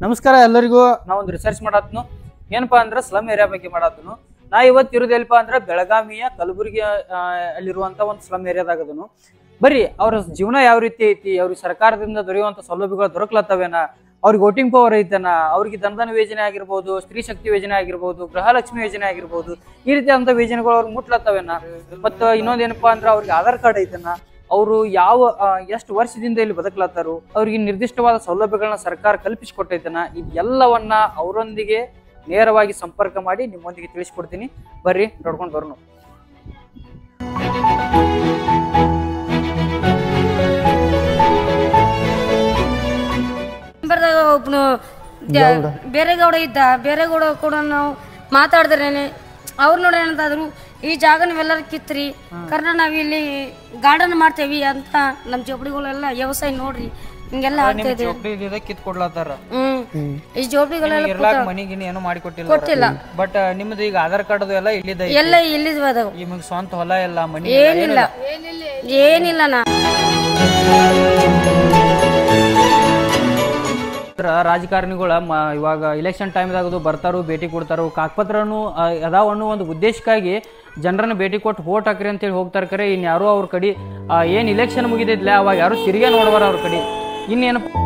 ನಮಸ್ಕಾರ ಎಲ್ಲರಿಗೂ. ನಾವೊಂದು ರಿಸರ್ಚ್ ಮಾಡತ್ನು ಏನಪ್ಪಾ ಅಂದ್ರೆ ಸ್ಲಮ್ ಏರಿಯಾ ಬಗ್ಗೆ ಮಾಡತ್ನು. ನಾ ಇವತ್ತು ಇರೋದೆಲ್ಲಪ್ಪ ಅಂದ್ರೆ ಬೆಳಗಾವಿಯ ಕಲಬುರಗಿ ಅಲ್ಲಿರುವಂತ ಒಂದು ಸ್ಲಮ್ ಏರಿಯಾದಾಗದನು. ಬರೀ ಅವ್ರ ಜೀವನ ಯಾವ ರೀತಿ ಐತಿ, ಅವ್ರಿಗೆ ಸರ್ಕಾರದಿಂದ ದೊರೆಯುವಂತ ಸೌಲಭ್ಯಗಳು ದೊರಕಲತ್ತವೇನ, ಅವ್ರಿಗೆ ವೋಟಿಂಗ್ ಪವರ್ ಐತನ, ಅವ್ರಿಗೆ ಧನಧನ ಯೋಜನೆ ಆಗಿರ್ಬೋದು, ಸ್ತ್ರೀ ಶಕ್ತಿ ಯೋಜನೆ ಆಗಿರ್ಬೋದು, ಗೃಹಲಕ್ಷ್ಮಿ ಯೋಜನೆ ಆಗಿರ್ಬೋದು, ಈ ರೀತಿಯಾದಂತ ಯೋಜನೆಗಳು ಅವ್ರಿಗೆ ಮುಟ್ಲತ್ತವೇನ. ಮತ್ತು ಇನ್ನೊಂದೇನಪ್ಪಾ ಅಂದ್ರೆ ಅವ್ರಿಗೆ ಆಧಾರ್ ಕಾರ್ಡ್ ಐತನ, ಅವರು ಯಾವ ಎಷ್ಟು ವರ್ಷದಿಂದ ಇಲ್ಲಿ ಬದುಕಲತ್ತಾರು, ಅವ್ರಿಗೆ ನಿರ್ದಿಷ್ಟವಾದ ಸೌಲಭ್ಯಗಳನ್ನ ಸರ್ಕಾರ ಕಲ್ಪಿಸಿಕೊಟ್ಟೈತನ, ಇದೆಲ್ಲವನ್ನ ಅವರೊಂದಿಗೆ ನೇರವಾಗಿ ಸಂಪರ್ಕ ಮಾಡಿ ನಿಮ್ಮೊಂದಿಗೆ ತಿಳಿಸ್ಕೊಡ್ತೀನಿ. ಬರ್ರಿ ನೋಡ್ಕೊಂಡು ಬರೋಣ. ಒಬ್ಬನು ಬೇರೆ ಗೌಡ ಇದ್ದ, ಬೇರೆ ಗೌಡ ಕೂಡ ನಾವು ಮಾತಾಡಿದ್ರೇನೆ ಅವ್ರು ನೋಡಿ ಏನಂತಾದ್ರು, ಈ ಜಾಗ ನೀವೆಲ್ಲರೂ ಕಿತ್ರಿ ಕಾರಣ ನಾವ್ ಇಲ್ಲಿ ಗಾರ್ಡನ್ ಮಾಡ್ತೇವಿ ಅಂತ ನಮ್ ಜೋಪಡಿಗಳೆಲ್ಲ ವ್ಯವಸಾಯ ನೋಡ್ರಿ ಹಿಂಗೆಲ್ಲ ಆಗ್ತಾ ಕಿತ್ಕೊಡ್ಲತ್ತಾರ. ಈ ಜೋಪಡಿಗಳೆಲ್ಲ ಮನಿಗಿನಿ ಏನು ಮಾಡಿ ಕೊಟ್ಟಿಲ್ಲ. ಬಟ್ ನಿಮ್ದು ಈಗ ಆಧಾರ್ ಕಾರ್ಡ್ ಎಲ್ಲ ಇಲ್ಲಿದ್ವ ಅದಾವ. ನಿಮಗೆ ಸ್ವಂತ ಹೊಲ ಎಲ್ಲ ಮನಿ ಏನಿಲ್ಲ ನಾ ರಾಜಕಾರಣಿಗಳ ಇವಾಗ ಇಲೆಕ್ಷನ್ ಟೈಮ್ದಾಗದು ಬರ್ತಾರೋ, ಭೇಟಿ ಕೊಡ್ತಾರೋ, ಕಾಕಪತ್ರನು ಅದಾವ ಅನ್ನೋ ಒಂದು ಉದ್ದೇಶಕ್ಕಾಗಿ ಜನರನ್ನ ಭೇಟಿ ಕೊಟ್ಟು ವೋಟ್ ಹಾಕ್ರಿ ಅಂತೇಳಿ ಹೋಗ್ತಾರೆ. ಕರೆ ಇನ್ಯಾರು ಅವ್ರ ಕಡೆ ಏನು ಇಲೆಕ್ಷನ್ ಮುಗಿದಿದ್ಲ ಅವಾಗ ಯಾರು ತಿರುಗೇ ನೋಡ್ಬಾರ ಅವ್ರ ಕಡೆ. ಇನ್ನೇನಪ್ಪ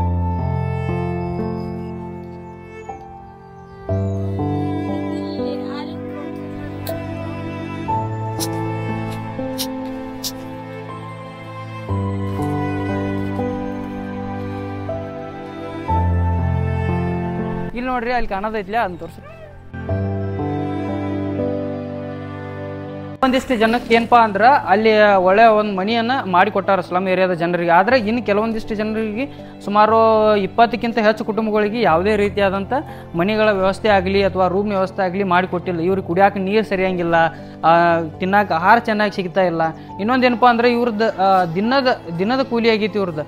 ಇಲ್ಲಿ ನೋಡ್ರಿ, ಅಲ್ಲಿ ಕಾಣೋದೈತ್ಲ ಅಂತ ತೋರ್ಸಿ. ಒಂದಿಷ್ಟು ಜನಕ್ಕೆ ಏನಪ್ಪಾ ಅಂದ್ರ ಅಲ್ಲಿ ಒಳ್ಳೆ ಒಂದು ಮನಿಯನ್ನ ಮಾಡಿ ಕೊಟ್ಟಾರ ಸ್ಲಮ್ ಏರಿಯಾದ ಜನರಿಗೆ. ಆದ್ರೆ ಇನ್ನು ಕೆಲವೊಂದಿಷ್ಟು ಜನರಿಗೆ ಸುಮಾರು 20ಕ್ಕಿಂತ ಹೆಚ್ಚು ಕುಟುಂಬಗಳಿಗೆ ಯಾವುದೇ ರೀತಿಯಾದಂಥ ಮನಿಗಳ ವ್ಯವಸ್ಥೆ ಆಗಲಿ ಅಥವಾ ರೂಮ್ ವ್ಯವಸ್ಥೆ ಆಗಲಿ ಮಾಡಿಕೊಟ್ಟಿಲ್ಲ. ಇವ್ರಿಗೆ ಕುಡಿಯಾಕ ನೀರು ಸರಿಯಂಗಿಲ್ಲ, ತಿನ್ನಾಕ ಆಹಾರ ಚೆನ್ನಾಗಿ ಸಿಗ್ತಾ ಇಲ್ಲ. ಇನ್ನೊಂದೇನಪ್ಪ ಅಂದ್ರೆ ಇವ್ರದ್ದು ದಿನದ ಕೂಲಿ ಆಗೈತಿ ಇವ್ರದ್ದು.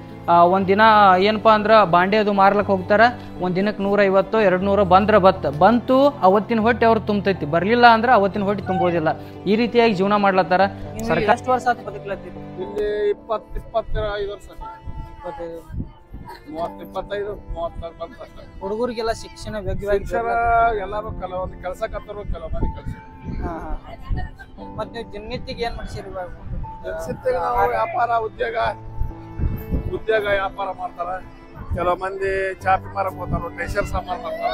ಒಂದು ದಿನ ಏನಪ್ಪಾ ಅಂದ್ರೆ ಬಾಂಡೆ ಅದು ಮಾರ್ಲಕ್ಕೆ ಹೋಗ್ತಾರ, ಒಂದು ದಿನಕ್ಕೆ 150 200 ಬಂದ್ರೆ ಬಂತು ಅವತ್ತಿನ ಹೊಟ್ಟೆ ಅವ್ರು ತುಂಬತೈತಿ, ಬರ್ಲಿಲ್ಲ ಅಂದ್ರೆ ಅವತ್ತಿನ ಹೊಟ್ಟೆ ತುಂಬೋದಿಲ್ಲ. ಈ ರೀತಿಯಾಗಿ ಜೀವನ ಮಾಡ್ಲತ್ತಾರ. ಸರ್ಕಾರ ಎಷ್ಟು ವರ್ಷ ಆಯ್ತು ಬದುಕಲತ್ತೀರಿ ಇಲ್ಲಿ? 25 ವರ್ಷ. 25 ಹುಡುಗರಿಗೆಲ್ಲ ಶಿಕ್ಷಣ ಯೋಗ್ಯವಾಗಿ ಎಲ್ಲಾರು ಕೆಲವೊಂದು ಕೆಲಸ ಕತ್ತರು, ಕೆಲವೊಂದು ಕೆಲಸ. ಮತ್ತೆ ನೀವು ದಿನನಿತ್ಯಗೆ ಏನ್ ಮಾಡ್ಸಿರಿ? ನಾವು ವ್ಯಾಪಾರ ಉದ್ಯೋಗ ವ್ಯಾಪಾರ ಮಾಡ್ತಾರ. ಕೆಲವು ಮಂದಿ ಚಾಪಿ ಮಾರಕ್ ಹೋಗ್ತಾರ, ಟೇಷರ್ ಸಾಮಾನು ಮಾಡ್ತಾರ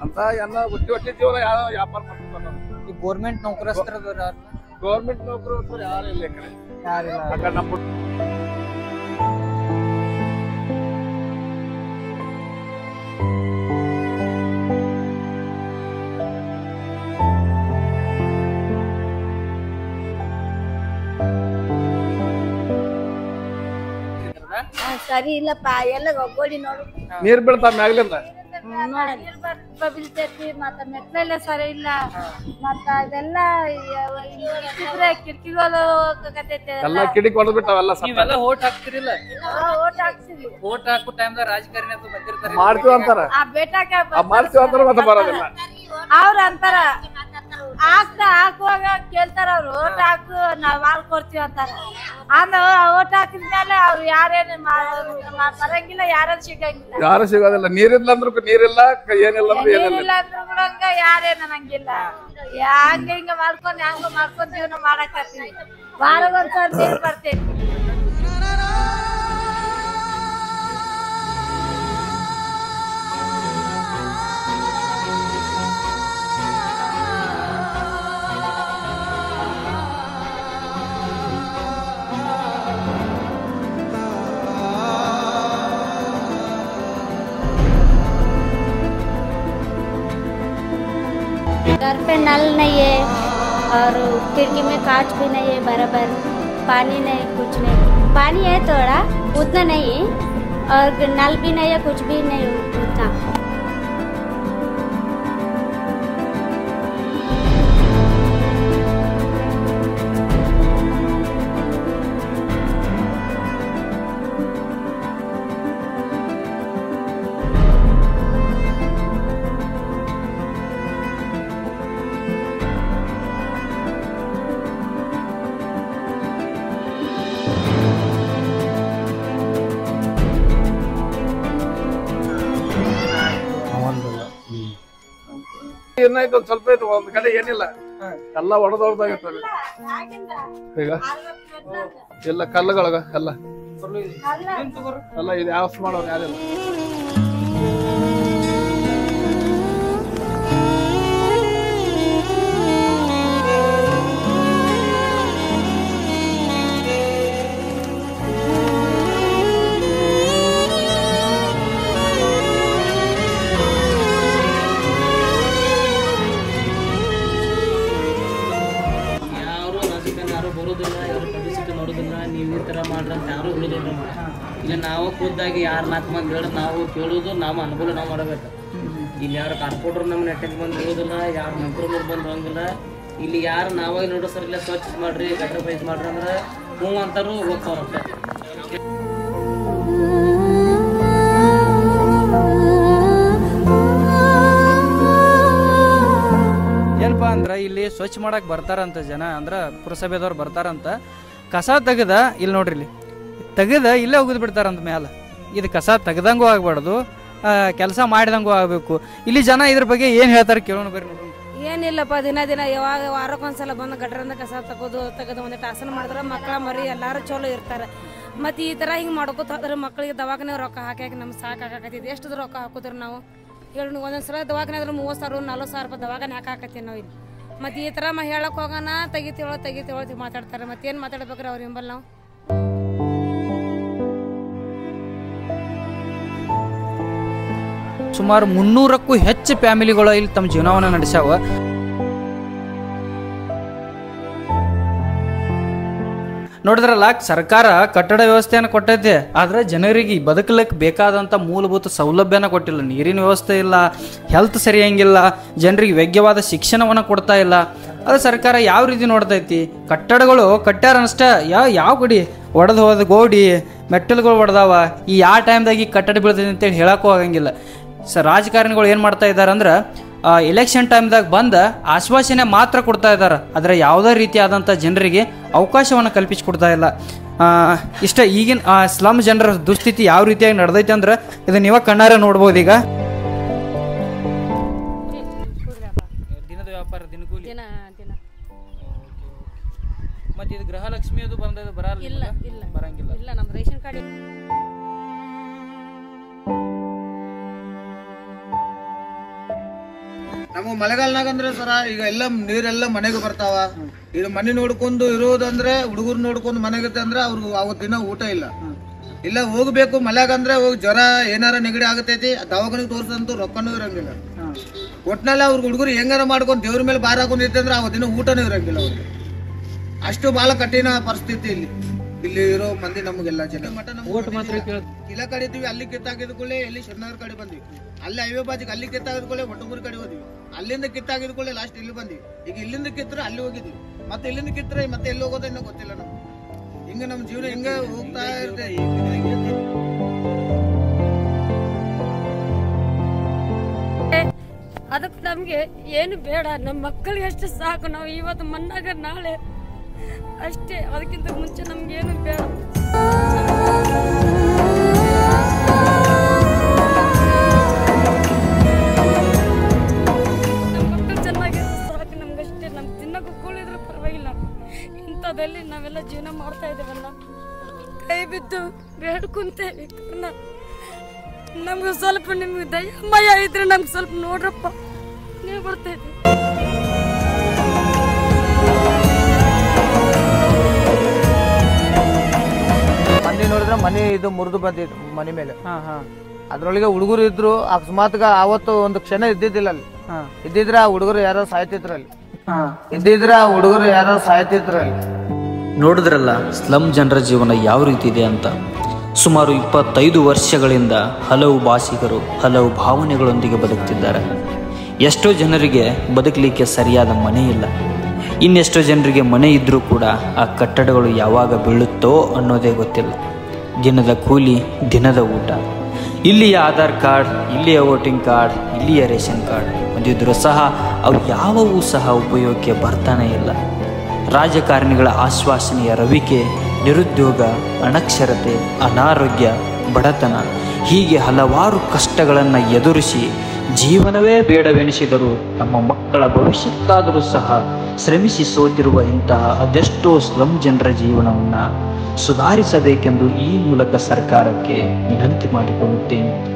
ಅಂತ ಎಲ್ಲ ಒಟ್ಟಿ ಜೀವನ ಯಾವ ವ್ಯಾಪಾರ ಮಾಡ್ತಾರ. ಈ ಗೋರ್ಮೆಂಟ್ ನೌಕರಸ್ಥರ ಗೌರ್ಮೆಂಟ್ ನೌಕರರು ಯಾರು ಇಲ್ಲ ಈ ಕಡೆ. ಯಾರಿಲ್ಲ. ನಮ್ಮ ಸರಿ ಇಲ್ಲಪ್ಪ, ಎಲ್ಲ ಗೋಡಿ ನೋಡು, ನೀರ್ ಬೀಳ್ತಾವ ಮ್ಯಾಗ್ಲಿಂದ. ಬೀಳ್ತೈತಿ. ಮತ್ತ ಮೆಟ್ಲೆಲ್ಲ ಸರಿ ಇಲ್ಲ, ಮತ್ತ ಅದೆಲ್ಲ ಕಿಟಕಿಗಳು ಎಲ್ಲ ಕಿಡಿಕ್ ಹೊಡೆದ್ ಬಿಟ್ಟಾವೆಲ್ಲ. ನೀವೆಲ್ಲ ಓಟ್ ಹಾಕ್ತಿರಿಲ್ಲ? ಓಟ್ ಹಾಕ್ಸಿದ್ವಿ. ಓಟ್ ಹಾಕೋ ಟೈಮ್ದಾಗ ರಾಜಕಾರಣಿ ಅಂತ ಬಂದಿರ್ತಾರೆ, ಮಾಡ್ತೀವಿ ಅಂತಾರ. ಮಾಡ್ತೀವಿ ಅಂತಾರ ಮತ್ತೆ ಬರೋದಿಲ್ಲ. ಅವ್ರ ಅಂತಾರ ಹಾಕುವಾಗ ಕೇಳ್ತಾರ ಅವ್ರು, ಓಟ್ ಹಾಕು ನಾವ್ ಕೊಡ್ತೀವಿ ಅಂತಾರ. ಆಮೇಲೆ ಓಟ್ ಹಾಕಿದ್ಮೇಲೆ ಅವ್ರು ಯಾರೇನು ಬರಂಗಿಲ್ಲ, ಯಾರು ಸಿಗಂಗಿಲ್ಲ. ಯಾರು ಸಿಗೋದಿಲ್ಲ. ನೀರಿಲ್ಲ ಅಂದ್ರು ನೀರಿಲ್ಲ, ಏನಿಲ್ಲ ಅಂದ್ರೆ ಏನಿಲ್ಲ ಅಂದ್ರು ಕೂಡ ಯಾರೇನು ಅನ್ನಂಗಿಲ್ಲ. ಹಿಂಗ ಮಾಡ್ಕೊಂಡ್ ಜೀವನ ಮಾಡಕತ್ತೀವಿ. ವಾರಗೊಂದ್ಸಲ ನೀರ್ ಬರ್ತೈತಿ. घर पे नल नहीं है और खिड़की में कांच भी नहीं है बराबर, पानी नहीं, कुछ नहीं। पानी है थोड़ा, उतना नहीं, और नल भी नहीं है, कुछ भी नहीं उतना। ಏನಾಯ್ತು ಒಂದ್ ಸ್ವಲ್ಪ ಐತೆ, ಒಂದ್ ಕಡೆ ಏನಿಲ್ಲ, ಎಲ್ಲ ಹೊಡೆದೊಡ್ದಾಗಿರ್ತವೆ ಈಗ ಎಲ್ಲ ಕಲ್ಲುಗಳಗ ಎಲ್ಲ ಇದು ಯಾವ ಮಾಡೋರು ಯಾರಿಲ್ಲ. ನೀವು ಈ ಥರ ಮಾಡ್ರಿ ಅಂತ ಯಾರು ಹೇಳೋದಿಲ್ಲ. ಇಲ್ಲ ನಾವು ಖುದ್ದಾಗಿ ಯಾರು 4 ಮಂದಿ ಹೇಳಿ ನಾವು ಕೇಳೋದು, ನಾವು ಅನುಕೂಲ ನಾವು ಮಾಡಬೇಕು. ಇಲ್ಲಿ ಯಾರು ಕಾರ್ಪೊರೇಟರ್ ನಮ್ಮ ನೆಟ್ಟಿಗೆ ಬಂದು ಹೇಳೋದಿಲ್ಲ, ಯಾರು ಮಂತ್ರಿಗಳು ಬಂದು ಹೋಗಿಲ್ಲ. ಇಲ್ಲಿ ಯಾರು ನಾವಾಗಿ ನೋಡೋ ಸರ್ ಇಲ್ಲ ಸ್ವಚ್ಛ ಮಾಡ್ರಿ ಗಟ್ರ ಪ್ರೈಸ್ ಮಾಡ್ರಿ ಅಂದ್ರೆ ಹ್ಞೂ ಅಂತಾರು ಹೋಗ್ತಾವ್ರಷ್ಟೇ. ಏನಪ್ಪ ಅಂದ್ರೆ ಇಲ್ಲಿ ಸ್ವಚ್ಛ ಮಾಡಕ್ಕೆ ಬರ್ತಾರಂತ ಜನ, ಅಂದ್ರೆ ಪುರಸಭೆದವ್ರು ಬರ್ತಾರಂತ. ಕಸ ತೆಗೆದ ಇಲ್ಲಿ ನೋಡ್ರಿ, ಇಲ್ಲಿ ತೆಗೆದ ಇಲ್ಲೇ ಹೋಗಿದ್ ಬಿಡ್ತಾರಂತ ಮ್ಯಾಲ. ಇದು ಕಸ ತೆಗ್ದಂಗೂ ಆಗ್ಬಾರ್ದು, ಕೆಲಸ ಮಾಡಿದಂಗೂ ಆಗಬೇಕು. ಇಲ್ಲಿ ಜನ ಇದ್ರ ಬಗ್ಗೆ ಏನು ಹೇಳ್ತಾರೆ ಕೇಳೋಣ ಬರ್ರಿ. ನೋಡ್ರಿ ಏನಿಲ್ಲಪ್ಪ, ದಿನ ಯಾವಾಗ ವಾರಕ್ಕೊಂದ್ಸಲ ಬಂದು ಗಟ್ರಿಂದ ಕಸ ತೆಗೆದು ಒಂದಿಟ್ಟು ಆಸನ ಮಾಡಿದ್ರೆ ಮಕ್ಕಳ ಮರಿ ಎಲ್ಲರೂ ಚಲೋ ಇರ್ತಾರೆ. ಮತ್ತು ಈ ಥರ ಹಿಂಗೆ ಮಾಡ್ಕೋತ ಹೋದ್ರೆ ಮಕ್ಕಳಿಗೆ ದವಾಖಾನೆ ರೊಕ್ಕ ಹಾಕಿ ನಮ್ಗೆ ಸಾಕಾಗತ್ತೈತಿ. ಎಷ್ಟು ರೊಕ್ಕ ಹಾಕೋದ್ರೆ ನಾವು ಹೇಳಿ, ಒಂದೊಂದ್ಸಲ ದವಾಖಾನೆ ಆದ್ರೆ 30,000 40,000 ರೂಪಾಯಿ ದವಾಖಾನೆ ಹಾಕಾಕತ್ತೀವಿ ನಾವು ಇಲ್ಲಿ. ಮತ್ತು ಈ ಥರ ಹೇಳಕ್ಕೆ ಹೋಗೋಣ ತೆಗಿತೀವೋ ಮಾತಾಡ್ತಾರೆ. ಮತ್ತೇನು ಮಾತಾಡ್ಬೇಕ್ರಿ ಅವ್ರ ಹಿಂಬಲ್ ನಾವು? ಸುಮಾರು 300ಕ್ಕೂ ಹೆಚ್ಚು ಫ್ಯಾಮಿಲಿಗಳು ಇಲ್ಲಿ ತಮ್ಮ ಜೀವನವನ್ನು ನಡೆಸ್ಯಾವ. ನೋಡಿದ್ರಲ್ಲ, ಸರ್ಕಾರ ಕಟ್ಟಡ ವ್ಯವಸ್ಥೆಯನ್ನು ಕೊಟ್ಟೈತೆ, ಆದರೆ ಜನರಿಗೆ ಬದುಕಲಿಕ್ಕೆ ಬೇಕಾದಂಥ ಮೂಲಭೂತ ಸೌಲಭ್ಯನ ಕೊಟ್ಟಿಲ್ಲ. ನೀರಿನ ವ್ಯವಸ್ಥೆ ಇಲ್ಲ, ಹೆಲ್ತ್ ಸರಿಯಂಗಿಲ್ಲ, ಜನರಿಗೆ ಯೋಗ್ಯವಾದ ಶಿಕ್ಷಣವನ್ನು ಕೊಡ್ತಾ ಇಲ್ಲ. ಅದು ಸರ್ಕಾರ ಯಾವ ರೀತಿ ನೋಡ್ತೈತಿ? ಕಟ್ಟಡಗಳು ಕಟ್ಟ್ಯಾರನಷ್ಟೇ, ಯಾವ ಗಡಿ ಒಡೆದು ಹೋದ ಗೋಡಿ ಮೆಟ್ಟಲುಗಳು ಹೊಡೆದಾವ. ಈ ಯಾವ ಟೈಮ್ದಾಗ ಈ ಕಟ್ಟಡ ಬೀಳ್ತೈತಿ ಅಂತೇಳಿ ಹೇಳಕ್ಕೂ ಆಗಂಗಿಲ್ಲ. ರಾಜಕಾರಣಿಗಳು ಏನು ಮಾಡ್ತಾ ಇದ್ದಾರೆ ಅಂದ್ರೆ, ಎಲೆಕ್ಷನ್ ಟೈಮ್ದಾಗ ಬಂದ ಆಶ್ವಾಸನೆ ಮಾತ್ರ ಕೊಡ್ತಾ ಇದ್ದಾರೆ, ಆದರೆ ಯಾವುದೇ ರೀತಿಯಾದಂಥ ಜನರಿಗೆ ಅವಕಾಶವನ್ನು ಕಲ್ಪಿಸಿಕೊಡ್ತಾ ಇಲ್ಲ. ಇಷ್ಟ ಈಗಿನ ಸ್ಲಮ್ ಜನರ ದುಸ್ಥಿತಿ ಯಾವ ರೀತಿಯಾಗಿ ನಡೆದೈತೆ ಅಂದ್ರೆ ಇದನ್ನ ನೀವ ಕಣ್ಣಾರೆ ನೋಡ್ಬೋದು. ಈಗ ದಿನದ ವ್ಯಾಪಾರ ದಿನಗೂಲಿ ಮತ್ತೆ ಇದು ಗೃಹಲಕ್ಷ್ಮಿ ಅದು ಬಂದದ್ದು ಬರಲ್ಲ, ಬರಂಗಿಲ್ಲ. ಇಲ್ಲ, ನಮ್ಮ ರೇಷನ್ ಕಾರ್ಡ್ ನಮಗ್ ಮಳೆಗಾಲನಾಗ ಅಂದ್ರೆ ಸರ ಈಗ ಎಲ್ಲ ನೀರೆಲ್ಲ ಮನೆಗೆ ಬರ್ತಾವ. ಇದು ಮನೆ ನೋಡ್ಕೊಂಡು ಇರೋದಂದ್ರೆ ಹುಡುಗರು ನೋಡ್ಕೊಂಡು ಮನೆಗತ್ತೆ ಅಂದ್ರೆ ಅವ್ರಿಗೆ ಅವತ್ ದಿನ ಊಟ ಇಲ್ಲ ಹೋಗ್ಬೇಕು. ಮಳೆಗ ಅಂದ್ರೆ ಹೋಗಿ ಜ್ವರ ಏನಾರ ನೆಗಡಿ ಆಗತೈತಿ, ದವಾಖಾನೆಗೆ ತೋರ್ಸಂತೂ ರೊಕ್ಕನೂ ಇರಂಗಿಲ್ಲ. ಒಟ್ನಲ್ಲಿ ಅವ್ರಿಗೆ ಹುಡುಗರು ಹೆಂಗಾರ ಮಾಡ್ಕೊಂಡು ದೇವ್ರ ಮೇಲೆ ಭಾರ ಹಾಕೊಂಡಿರ್ತೆ ಅಂದ್ರೆ ಅವತ್ತಿನ ಊಟನೂ ಇರಂಗಿಲ್ಲ ಅವ್ರಿಗೆ. ಅಷ್ಟು ಬಹಳ ಕಠಿಣ ಪರಿಸ್ಥಿತಿ ಇಲ್ಲಿ ಇರೋ ಮಂದಿ. ನಮಗೆಲ್ಲ ಜನ ಮಠ ಕಿಲ ಕಡಿತೀವಿ, ಅಲ್ಲಿ ಕಿತ್ತಾಕಿದ್ಕೊಳ್ಳೆ ಎಲ್ಲಿ ಶಿವನಗರ ಕಡೆ ಬಂದ್ವಿ, ಅಲ್ಲಿ ಹೈವೇ ಬಾಜಿಗೆ ಅಲ್ಲಿ ಕಿತ್ತಾಕಿದ್ಕೊಳ್ಳೆ ಒಟ್ಟಮೂರು ಕಡೆ ಹೋದ್ವಿ, ಅಲ್ಲಿಂದ ಕಿತ್ತಾಕಿದ್ಕೊಳ್ಳೆ ಲಾಸ್ಟ್ ಇಲ್ಲಿ ಬಂದ್ವಿ. ಈಗ ಇಲ್ಲಿಂದ ಕಿತ್ತರೆ ಅಲ್ಲಿ ಹೋಗಿದ್ವಿ, ಮತ್ತೆ ಇಲ್ಲಿಂದ ಕಿತ್ತರೆ ಮತ್ತೆ ಎಲ್ಲಿ ಹೋಗೋದ ಇನ್ನೂ ಗೊತ್ತಿಲ್ಲ ನಮ್ಗೆ. ಹಿಂಗ ನಮ್ ಜೀವನ ಹಿಂಗ ಹೋಗ್ತಾ ಇರುತ್ತೆ. ಅದಕ್ಕೆ ನಮ್ಗೆ ಏನು ಬೇಡ, ನಮ್ಮ ಮಕ್ಕಳಿಗೆ ಅಷ್ಟೇ ಸಾಕು. ನಾವು ಇವತ್ತು ಮನ್ನಾಗ ನಾಳೆ ಅಷ್ಟೇ, ಅದಕ್ಕಿಂತ ಮುಂಚೆ ನಮ್ಗೇನು ಬೇಡ. ನಮ್ಮ ಮಕ್ಕಳು ಚೆನ್ನಾಗಿರೋ ಸಾಕು ನಮ್ಗಷ್ಟೇ. ನಮ್ ತಿನ್ನಕ್ಕೂ ಕೂಳಿದ್ರು ಪರವಾಗಿಲ್ಲ. ಇಂಥದ್ದಲ್ಲಿ ನಾವೆಲ್ಲ ಜೀವನ ಮಾಡ್ತಾ ಇದ್ದೇವಲ್ಲ, ಕೈ ಬಿದ್ದು ಬೇಡ್ಕೊಂತೇವೆ. ನಮ್ಗೆ ಸ್ವಲ್ಪ ನಿಮ್ಗೆ ದಯಮಯ ಇದ್ರೆ ನಮ್ಗೆ ಸ್ವಲ್ಪ ನೋಡ್ರಪ್ಪ, ನೀವು ಬರ್ತಾ ಇದ್ದೀವಿ. ಮನೆ ನೋಡಿದ್ರೆ ಮನೆ ಇದು ಮುರಿದು ಬಂದಿತ್ತು ಮನೆ ಮೇಲೆ. ಅದ್ರೊಳಗೆ ಹುಡುಗರು ಇದ್ರು. ಅಕಸ್ಮಾತ್ ಅವತ್ತು ಒಂದು ಕ್ಷಣ ಇದ್ದಿದ್ದಿಲ್ಲ ಅಲ್ಲಿ. ಇದ್ದಿದ್ರೆ ಆ ಹುಡುಗರು ಯಾರೋ ಸಾಯ್ತಿದ್ರಲ್ಲಿ. ನೋಡಿದ್ರಲ್ಲ ಸ್ಲಮ್ ಜನರ ಜೀವನ ಯಾವ ರೀತಿ ಇದೆ ಅಂತ. ಸುಮಾರು 25 ವರ್ಷಗಳಿಂದ ಹಲವು ಭಾಷಿಗರು ಹಲವು ಭಾವನೆಗಳೊಂದಿಗೆ ಬದುಕ್ತಿದ್ದಾರೆ. ಎಷ್ಟೋ ಜನರಿಗೆ ಬದುಕಲಿಕ್ಕೆ ಸರಿಯಾದ ಮನೆ ಇಲ್ಲ. ಇನ್ನೆಷ್ಟೋ ಜನರಿಗೆ ಮನೆ ಇದ್ದರೂ ಕೂಡ ಆ ಕಟ್ಟಡಗಳು ಯಾವಾಗ ಬೀಳುತ್ತೋ ಅನ್ನೋದೇ ಗೊತ್ತಿಲ್ಲ. ದಿನದ ಕೂಲಿ, ದಿನದ ಊಟ, ಇಲ್ಲಿಯ ಆಧಾರ್ ಕಾರ್ಡ್, ಇಲ್ಲಿಯ ವೋಟಿಂಗ್ ಕಾರ್ಡ್, ಇಲ್ಲಿಯ ರೇಷನ್ ಕಾರ್ಡ್ ಹೊಂದಿದ್ರೂ ಸಹ ಅವು ಯಾವುವೂ ಸಹ ಉಪಯೋಗಕ್ಕೆ ಬರ್ತಾನೇ ಇಲ್ಲ. ರಾಜಕಾರಣಿಗಳ ಆಶ್ವಾಸನೆಯ ರವಿಕೆ, ನಿರುದ್ಯೋಗ, ಅನಕ್ಷರತೆ, ಅನಾರೋಗ್ಯ, ಬಡತನ ಹೀಗೆ ಹಲವಾರು ಕಷ್ಟಗಳನ್ನು ಎದುರಿಸಿ ಜೀವನವೇ ಬೇಡವೆನಿಸಿದರೂ ತಮ್ಮ ಮಕ್ಕಳ ಭವಿಷ್ಯಕ್ಕಾದರೂ ಸಹ ಶ್ರಮಿಸಿ ಸೋತಿರುವ ಇಂತಹ ಅದೆಷ್ಟೋ ಸ್ಲಂ ಜನರ ಜೀವನವನ್ನು ಸುಧಾರಿಸಬೇಕೆಂದು ಈ ಮೂಲಕ ಸರ್ಕಾರಕ್ಕೆ ವಿನಂತಿ ಮಾಡಿಕೊಳ್ಳುತ್ತೇನೆ.